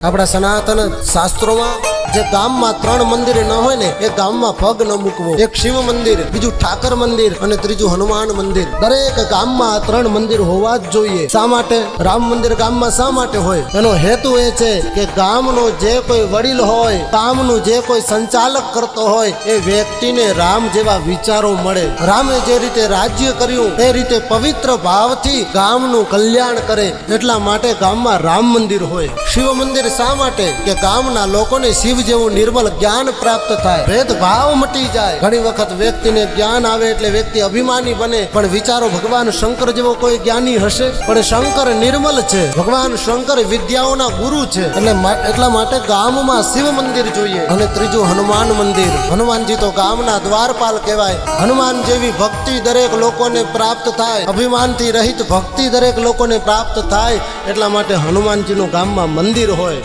આપણા સનાતન શાસ્ત્રોમાં જે ગામમાં 3 મંદિર ન હોય ને એ ગામમાં પગ ન મૂકવો. એક શિવ મંદિર, બીજું ઠાકર મંદિર અને ત્રીજું હનુમાન મંદિર. દરેક ગામમાં આ 3 મંદિર હોવા જ જોઈએ. શા માટે રામ મંદિર ગામમાં શા માટે હોય? એનો હેતુ એ છે કે ગામનો જે કોઈ વડીલ હોય, ગામનું જે કોઈ સંચાલક કરતો હોય, એ વ્યક્તિને રામ જેવા વિચારો મળે. રામે જે રીતે રાજ્ય કર્યું એ રીતે પવિત્ર ભાવથી ગામનું કલ્યાણ કરે. એટલા માટે ગામમાં રામ મંદિર હોય. શિવ મંદિર શા માટે? કે ગામના લોકોને શિવ જેવું નિર્મલ જ્ઞાન પ્રાપ્ત થાય, ભેદભાવ મટી જાય. ઘણી વખત વ્યક્તિને જ્ઞાન આવે એટલે વ્યક્તિ અભિમાની બને, પણ વિચારો ભગવાન શંકર જેવો કોઈ જ્ઞાની હશે? પણ શંકર નિર્મલ છે, ભગવાન શંકર વિદ્યાઓના ગુરુ છે. એટલા માટે ગામમાં શિવ મંદિર જોઈએ. અને ત્રીજું હનુમાન મંદિર. હનુમાનજી તો ગામના દ્વારપાલ કહેવાય. હનુમાન જેવી ભક્તિ દરેક લોકોને પ્રાપ્ત થાય, અભિમાનથી રહિત ભક્તિ દરેક લોકોને પ્રાપ્ત થાય. એટલા માટે હનુમાનજીનું ગામમાં મંદિર હોય.